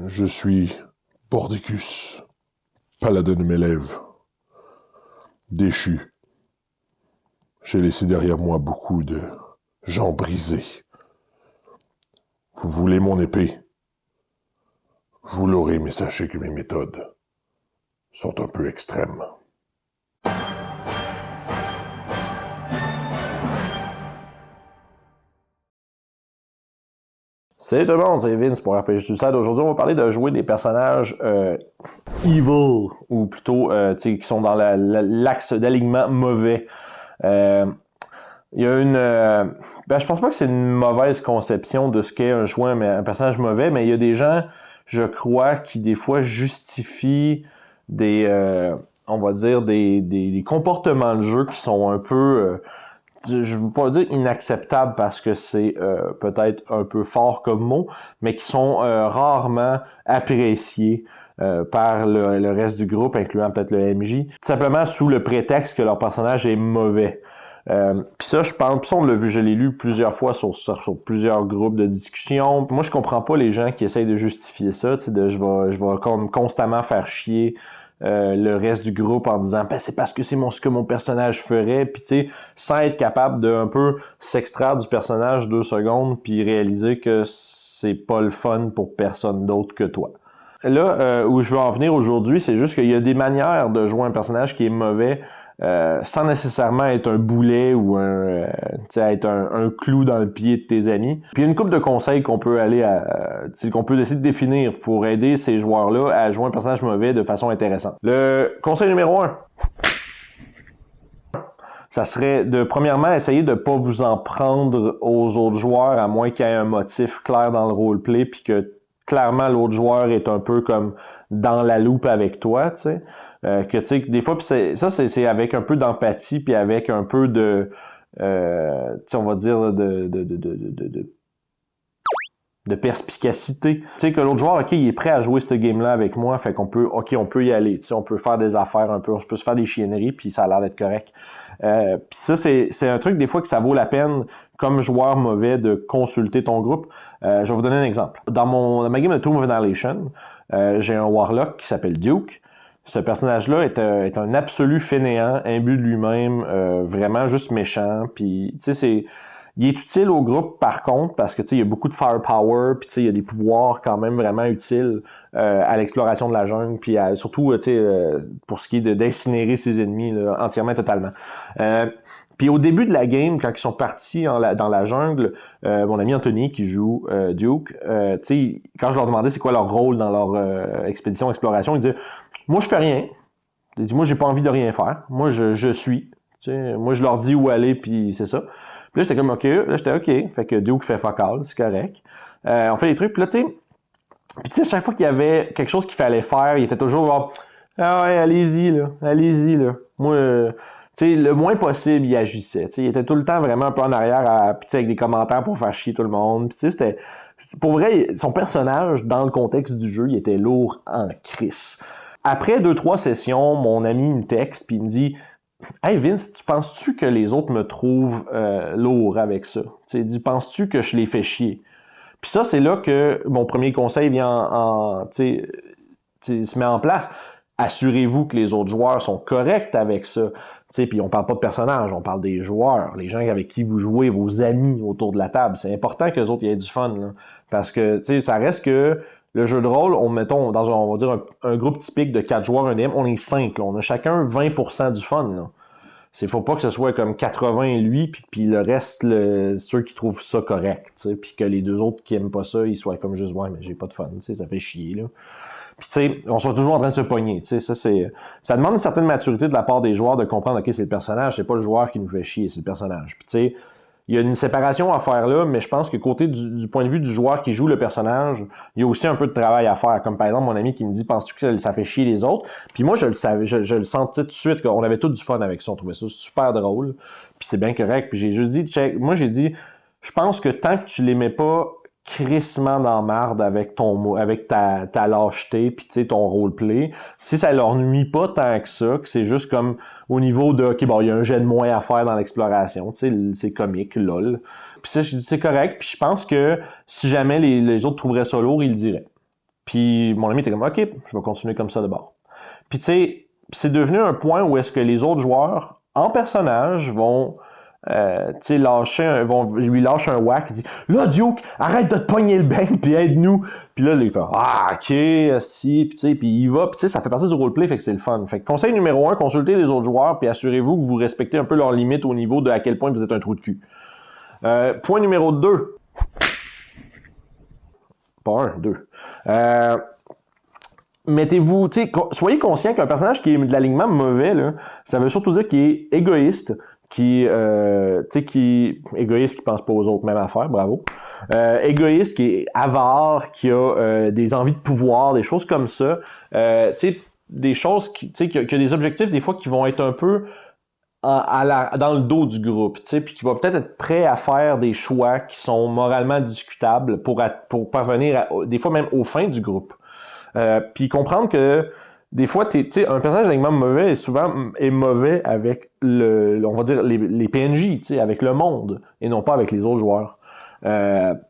Je suis Bordicus, paladin de Mélève, déchu. J'ai laissé derrière moi beaucoup de gens brisés. Vous voulez mon épée? Vous l'aurez, mais sachez que mes méthodes sont un peu extrêmes. Salut tout le monde, c'est Vince pour RPG Suicide. Aujourd'hui, on va parler de jouer des personnages evil, ou plutôt qui sont dans l'axe d'alignement mauvais. Il y a une... je pense pas que c'est une mauvaise conception de ce qu'est un personnage mauvais, mais il y a des gens, je crois, qui des fois justifient des on va dire des comportements de jeu qui sont un peu... je ne veux pas dire inacceptable parce que c'est peut-être un peu fort comme mot, mais qui sont rarement appréciés par le reste du groupe, incluant peut-être le MJ, tout simplement sous le prétexte que leur personnage est mauvais. Puis ça, je pense, puis ça on l'a vu, je l'ai lu plusieurs fois sur plusieurs groupes de discussion. Moi, je comprends pas les gens qui essayent de justifier ça, tu sais, je vais comme constamment faire chier le reste du groupe en disant ben, c'est parce que c'est ce que mon personnage ferait, puis tu sais, sans être capable de un peu s'extraire du personnage 2 secondes puis réaliser que c'est pas le fun pour personne d'autre que toi. Là, où je veux en venir aujourd'hui, c'est juste qu'il y a des manières de jouer un personnage qui est mauvais sans nécessairement être un boulet ou être un clou dans le pied de tes amis. Puis il y a une couple de conseils qu'on peut qu'on peut essayer de définir pour aider ces joueurs-là à jouer un personnage mauvais de façon intéressante. Le conseil numéro 1, ça serait de, premièrement, essayer de pas vous en prendre aux autres joueurs, à moins qu'il y ait un motif clair dans le roleplay, puis que clairement l'autre joueur est un peu comme dans la loupe avec toi, tu sais. Que tu sais, des fois, pis c'est avec un peu d'empathie, puis avec un peu de, tu sais, on va dire de perspicacité. Tu sais, que l'autre joueur, OK, il est prêt à jouer ce game-là avec moi, fait qu'on peut, OK, on peut y aller, tu sais, on peut faire des affaires un peu, on peut se faire des chienneries, puis ça a l'air d'être correct. Puis ça, c'est un truc, des fois, que ça vaut la peine, comme joueur mauvais, de consulter ton groupe. Je vais vous donner un exemple. Dans ma game de Tomb of Annihilation, j'ai un Warlock qui s'appelle Duke. Ce personnage-là est un absolu fainéant, imbu de lui-même, vraiment juste méchant, puis tu sais, il est utile au groupe par contre parce que tu sais il y a beaucoup de firepower, puis tu sais il y a des pouvoirs quand même vraiment utiles à l'exploration de la jungle, puis surtout tu sais pour ce qui est d'incinérer ses ennemis là, entièrement et totalement. Puis au début de la game, quand ils sont partis dans la jungle, mon ami Anthony qui joue Duke, tu sais quand je leur demandais c'est quoi leur rôle dans leur expédition exploration, il disait moi je fais rien. Il dit moi j'ai pas envie de rien faire. Moi je suis. Tu sais, moi je leur dis où aller puis c'est ça. Puis là, j'étais comme, OK. Là, j'étais OK. Fait que Duke fait fuck all, c'est correct. On fait des trucs. Puis là, tu sais, à chaque fois qu'il y avait quelque chose qu'il fallait faire, il était toujours genre, ah ouais, allez-y, là. Allez-y, là. Moi, tu sais, le moins possible, il agissait. Tu sais, il était tout le temps vraiment un peu en arrière, puis avec des commentaires pour faire chier tout le monde. Puis tu sais, c'était... Pour vrai, son personnage, dans le contexte du jeu, il était lourd en crisse. Après 2-3 sessions, mon ami me texte, puis il me dit... Hey Vince, tu penses-tu que les autres me trouvent lourd avec ça? Tu sais, penses-tu que je les fais chier? Puis ça, c'est là que mon premier conseil vient se met en place. Assurez-vous que les autres joueurs sont corrects avec ça. Puis on parle pas de personnages, on parle des joueurs, les gens avec qui vous jouez, vos amis autour de la table. C'est important que les autres aient du fun, là. Parce que ça reste que le jeu de rôle, mettons, dans on va dire un groupe typique de 4 joueurs, un DM, on est 5, là. On a chacun 20% du fun, là. Faut pas que ce soit comme 80 lui, puis le reste, ceux qui trouvent ça correct, puis que les deux autres qui aiment pas ça, ils soient comme juste, ouais, mais j'ai pas de fun, ça fait chier, là. Puis tu sais, on soit toujours en train de se pogner, tu sais, ça demande une certaine maturité de la part des joueurs de comprendre, OK, c'est le personnage, c'est pas le joueur qui nous fait chier, c'est le personnage. Puis tu sais, il y a une séparation à faire là, mais je pense que côté du point de vue du joueur qui joue le personnage, il y a aussi un peu de travail à faire. Comme par exemple mon ami qui me dit, penses-tu que ça fait chier les autres? Puis moi je le savais, je le sentais tout de suite qu'on avait tout du fun avec ça, on trouvait ça super drôle. Puis c'est bien correct. Puis j'ai juste dit, j'ai dit, je pense que tant que tu les mets pas crissement dans marde avec ta lâcheté puis tu sais ton roleplay, si ça leur nuit pas tant que ça, que c'est juste comme au niveau de OK, bon, il y a un jet de moins à faire dans l'exploration, tu sais, c'est comique, lol. Puis ça, je dis c'est correct, puis je pense que si jamais les autres trouveraient ça lourd, ils le diraient. Puis mon ami était comme, OK, je vais continuer comme ça de bord. Puis tu sais, c'est devenu un point où est-ce que les autres joueurs, en personnage, vont vont lui lâcher un whack, il dit là Duke, arrête de te pogner le bain puis aide-nous. Puis là il fait ok, asti, puis tu sais, puis il va, puis tu sais, ça fait partie du roleplay, fait que c'est le fun. Fait que conseil numéro 1, consultez les autres joueurs puis assurez-vous que vous respectez un peu leurs limites au niveau de à quel point vous êtes un trou de cul. Point numéro 2. Pas 1, 2. Mettez-vous, tu sais, soyez conscient qu'un personnage qui est de l'alignement mauvais, là, ça veut surtout dire qu'il est égoïste, qui égoïste, qui pense pas aux autres, même affaire, bravo. Égoïste, qui est avare, qui a des envies de pouvoir, des choses comme ça. Tu sais, des choses qui a des objectifs des fois qui vont être un peu dans le dos du groupe, tu sais, puis qui va peut-être être prêt à faire des choix qui sont moralement discutables pour parvenir des fois même aux fins du groupe. Puis comprendre que des fois, un personnage d'alignement mauvais est mauvais avec on va dire les PNJ, avec le monde, et non pas avec les autres joueurs.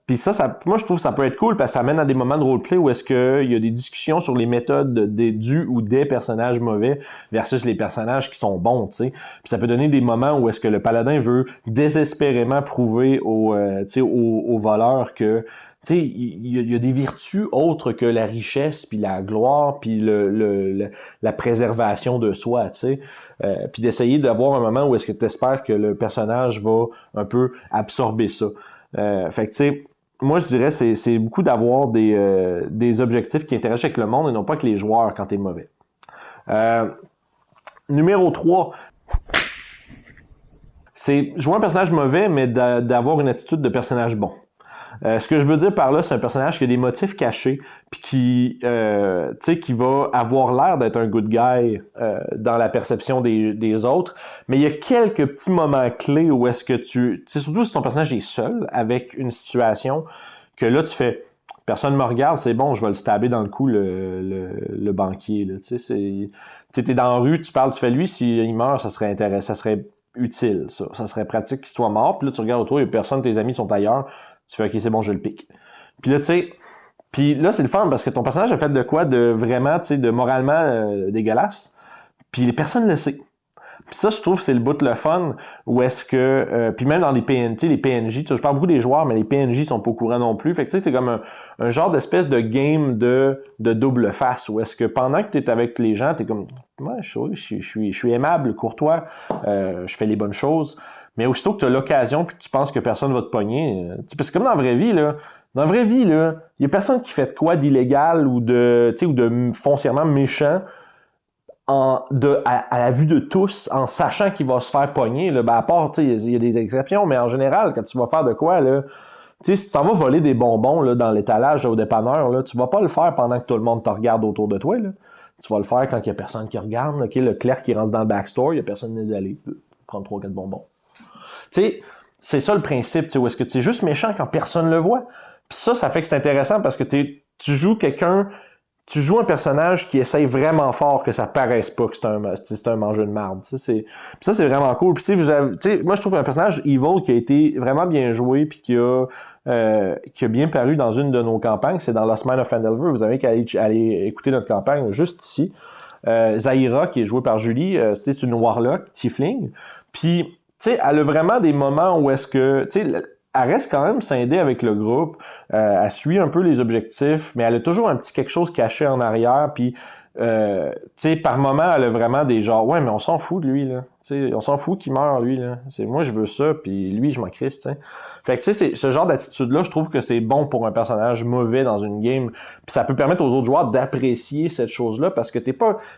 Puis ça, moi je trouve que ça peut être cool parce que ça mène à des moments de roleplay où est-ce qu'il y a des discussions sur les méthodes du ou des personnages mauvais versus les personnages qui sont bons, tu sais. Puis ça peut donner des moments où est-ce que le paladin veut désespérément prouver aux voleurs que tu sais, il y a des vertus autres que la richesse, puis la gloire, puis la préservation de soi, tu sais. Puis d'essayer d'avoir un moment où est-ce que tu espères que le personnage va un peu absorber ça. Fait que tu sais, moi je dirais c'est beaucoup d'avoir des objectifs qui interagissent avec le monde et non pas avec les joueurs quand t'es mauvais. Numéro 3, c'est jouer un personnage mauvais, mais d'avoir une attitude de personnage bon. Ce que je veux dire par là, c'est un personnage qui a des motifs cachés, puis qui va avoir l'air d'être un good guy dans la perception des autres, mais il y a quelques petits moments clés où est-ce que surtout si ton personnage est seul avec une situation, que là tu fais personne me regarde, c'est bon, je vais le stabber dans le cou le banquier, là, tu sais, t'es dans la rue, tu parles, tu fais lui, s'il meurt, ça serait intéressant, ça serait utile, ça serait pratique qu'il soit mort, puis là tu regardes autour, il y a personne, tes amis sont ailleurs. Tu fais, OK, c'est bon, je le pique. Puis là, tu sais, puis là, c'est le fun parce que ton personnage a fait de quoi de vraiment, tu sais, de moralement dégueulasse. Puis les personnes le savent. Puis ça, je trouve, c'est le bout de le fun où est-ce que... puis même dans les PNJ, je parle beaucoup des joueurs, mais les PNJ sont pas au courant non plus. Fait que tu sais, c'est comme un genre d'espèce de game de double face où est-ce que pendant que t'es avec les gens, t'es comme, ouais, je suis aimable, courtois, je fais les bonnes choses. Mais aussitôt que tu as l'occasion puis que tu penses que personne va te pogner, parce que comme dans la vraie vie, là, il y a personne qui fait de quoi d'illégal ou de foncièrement méchant à la vue de tous, en sachant qu'il va se faire pogner. Là, à part, il y a des exceptions, mais en général, quand tu vas faire de quoi, là, si tu t'en vas voler des bonbons là, dans l'étalage là, au dépanneur, là, tu vas pas le faire pendant que tout le monde te regarde autour de toi. Là. Tu vas le faire quand il y a personne qui regarde. Là, le clerc qui rentre dans le backstore, il y a personne qui est allé prendre 3-4 bonbons. Tu sais, c'est ça le principe, où est-ce que tu es juste méchant quand personne le voit. Puis ça fait que c'est intéressant parce que tu joues un personnage qui essaye vraiment fort que ça paraisse pas que c'est un mangeur de marde. Puis ça, c'est vraiment cool. Puis si vous avez, moi je trouve un personnage evil qui a été vraiment bien joué puis qui a bien paru dans une de nos campagnes, c'est dans Lost Mine of Phandelver. Vous avez qu'à aller écouter notre campagne juste ici. Zaira, qui est jouée par Julie, c'est une warlock, tiefling. Puis tu sais, elle a vraiment des moments où est-ce que, tu sais, elle reste quand même scindée avec le groupe, elle suit un peu les objectifs, mais elle a toujours un petit quelque chose caché en arrière, puis, tu sais, par moment, elle a vraiment des genres, ouais, mais on s'en fout de lui, là, tu sais, on s'en fout qu'il meurt, lui, là, moi, je veux ça, puis lui, je m'en crisse, tu sais. Fait que, tu sais, ce genre d'attitude-là, je trouve que c'est bon pour un personnage mauvais dans une game. Puis ça peut permettre aux autres joueurs d'apprécier cette chose-là parce que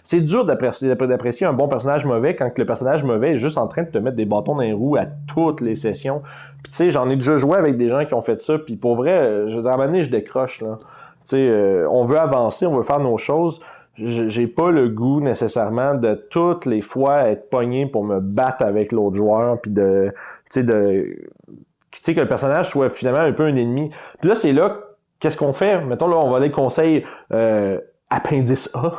c'est dur d'apprécier un bon personnage mauvais quand le personnage mauvais est juste en train de te mettre des bâtons dans les roues à toutes les sessions. Puis tu sais, j'en ai déjà joué avec des gens qui ont fait ça. Puis pour vrai, je veux dire, à un moment donné, je décroche, là. Tu sais, on veut avancer, on veut faire nos choses. J'ai pas le goût nécessairement de toutes les fois être pogné pour me battre avec l'autre joueur puis tu sais, que le personnage soit finalement un peu un ennemi. Puis là, c'est là, qu'est-ce qu'on fait? Mettons, là, on va aller conseil appendice A.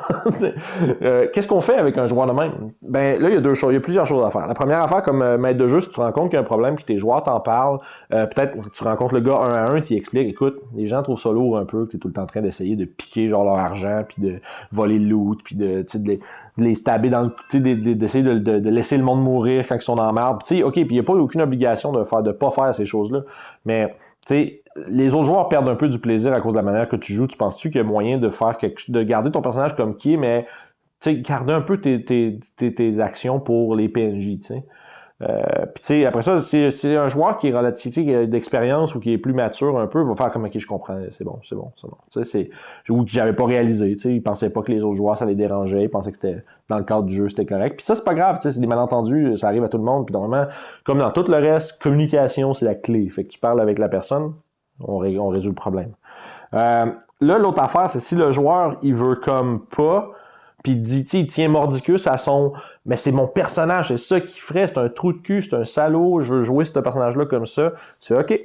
Qu'est-ce qu'on fait avec un joueur de même? Ben là, il y a deux choses, il y a plusieurs choses à faire. La première affaire, comme maître de jeu, si tu te rends compte qu'il y a un problème, que tes joueurs t'en parlent, peut-être que tu rencontres le gars 1-1, tu lui expliques, écoute, les gens trouvent ça lourd un peu, que tu es tout le temps en train d'essayer de piquer genre leur argent, puis de voler le loot, puis de les stabber dans le cou, d'essayer de laisser le monde mourir quand ils sont dans la merde. Tu sais, ok, puis il n'y a pas aucune obligation de pas faire ces choses-là, mais tu sais, les autres joueurs perdent un peu du plaisir à cause de la manière que tu joues. Tu penses-tu qu'il y a moyen de garder ton personnage comme qui est, mais tu sais, garder un peu tes actions pour les PNJ, tu sais. Puis tu sais, après ça, c'est un joueur qui est relativement d'expérience ou qui est plus mature un peu, va faire comme ok, je comprends, c'est bon. Tu sais, ou que j'avais pas réalisé, tu sais, il pensait pas que les autres joueurs ça les dérangeait, il pensait que c'était dans le cadre du jeu, c'était correct. Puis ça, c'est pas grave, tu sais, c'est des malentendus, ça arrive à tout le monde. Puis normalement, comme dans tout le reste, communication, c'est la clé. Fait que tu parles avec la personne, on résout le problème. Là, l'autre affaire, c'est si le joueur, il veut comme pas, puis il dit, tu sais, il tient mordicus à son, mais c'est mon personnage, c'est ça qu'il ferait, c'est un trou de cul, c'est un salaud, je veux jouer ce personnage-là comme ça. C'est OK.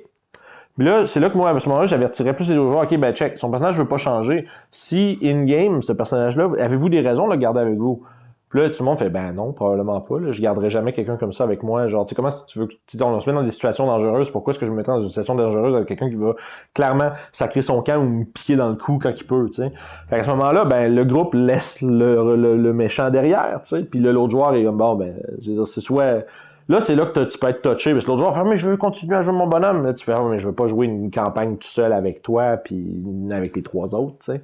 Mais là, c'est là que moi, à ce moment-là, j'avertirais plus les autres joueurs, OK, ben check, son personnage ne veut pas changer. Si, in-game, ce personnage-là, avez-vous des raisons de le garder avec vous? Puis là, tout le monde fait, ben non, probablement pas. Là, je garderai jamais quelqu'un comme ça avec moi. Genre, tu sais, comment tu veux on se met dans des situations dangereuses, pourquoi est-ce que je me mettrais dans une situation dangereuse avec quelqu'un qui va clairement sacrer son camp ou me piquer dans le cou quand il peut, tu sais. Fait qu'à ce moment-là, ben, le groupe laisse le méchant derrière, tu sais. Puis là, l'autre joueur est comme, bon, ben, je veux dire, c'est soit... Là, c'est là que tu peux être touché, parce que l'autre joueur fait, mais je veux continuer à jouer mon bonhomme. Là, tu fais, mais je veux pas jouer une campagne tout seul avec toi, puis avec les trois autres, tu sais.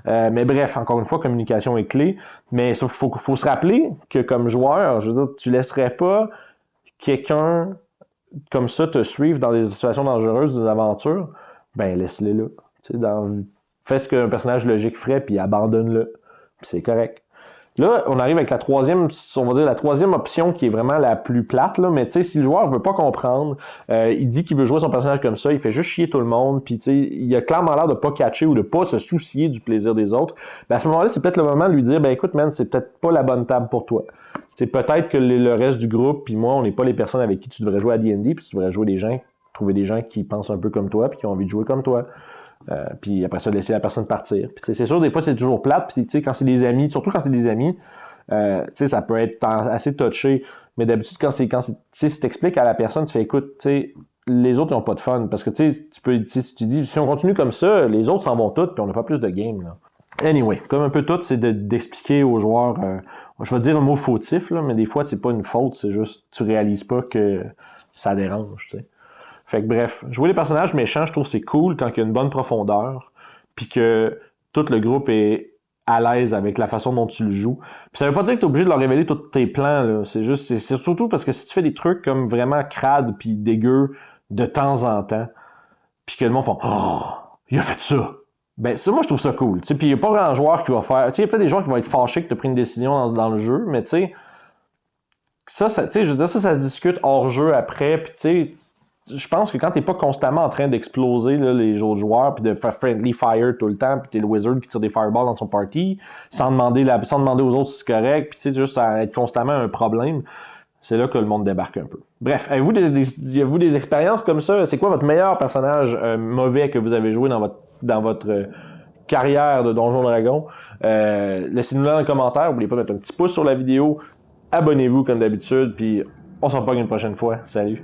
Mais bref, encore une fois, communication est clé. Mais sauf qu'il faut se rappeler que comme joueur, je veux dire, tu laisserais pas quelqu'un comme ça te suivre dans des situations dangereuses, des aventures. Ben, laisse-les là. Tu sais, fais ce qu'un personnage logique ferait, puis abandonne-le. Puis c'est correct. Là, on arrive avec la troisième, on va dire la troisième option qui est vraiment la plus plate, là, mais tu sais, si le joueur veut pas comprendre, il dit qu'il veut jouer son personnage comme ça, il fait juste chier tout le monde, puis tu sais, il a clairement l'air de pas catcher ou de pas se soucier du plaisir des autres, ben à ce moment-là, c'est peut-être le moment de lui dire, ben écoute, man, c'est peut-être pas la bonne table pour toi. C'est peut-être que le reste du groupe, puis moi, on n'est pas les personnes avec qui tu devrais jouer à D&D, puis tu devrais trouver des gens qui pensent un peu comme toi, puis qui ont envie de jouer comme toi. Puis après ça, laisser la personne partir. Puis c'est sûr, des fois, c'est toujours plate. Puis tu sais, quand c'est des amis, surtout quand c'est des amis, tu sais, ça peut être assez touché. Mais d'habitude, quand tu sais, si t'expliques à la personne, tu fais, écoute, tu sais, les autres n'ont pas de fun. Parce que tu sais, si tu dis, si on continue comme ça, les autres s'en vont toutes, puis on n'a pas plus de game, là. Anyway, comme un peu tout, c'est d'expliquer aux joueurs, je vais dire un mot fautif, là, mais des fois, c'est pas une faute, c'est juste, tu réalises pas que ça dérange, tu sais. Fait que bref, jouer les personnages méchants, je trouve c'est cool quand il y a une bonne profondeur, puis que tout le groupe est à l'aise avec la façon dont tu le joues. Puis ça veut pas dire que tu es obligé de leur révéler tous tes plans, là. C'est surtout parce que si tu fais des trucs comme vraiment crades puis dégueux de temps en temps, puis que le monde fait « Oh, il a fait ça! » Ben ça, moi, je trouve ça cool. Puis il n'y a pas grand joueur qui va faire... Tu sais, il y a peut-être des joueurs qui vont être fâchés que tu as pris une décision dans le jeu, mais tu sais, ça tu sais, je veux dire, ça se discute hors jeu après, puis tu sais, je pense que quand t'es pas constamment en train d'exploser là, les autres joueurs puis de faire friendly fire tout le temps puis t'es le wizard qui tire des fireballs dans son party sans demander aux autres si c'est correct puis tu sais juste à être constamment un problème, c'est là que le monde débarque un peu. Bref, avez-vous des expériences comme ça? C'est quoi votre meilleur personnage mauvais que vous avez joué dans votre carrière de Donjon Dragon? Laissez-nous là dans les commentaires. N'oubliez pas de mettre un petit pouce sur la vidéo. Abonnez-vous comme d'habitude puis on s'en reparle une prochaine fois. Salut!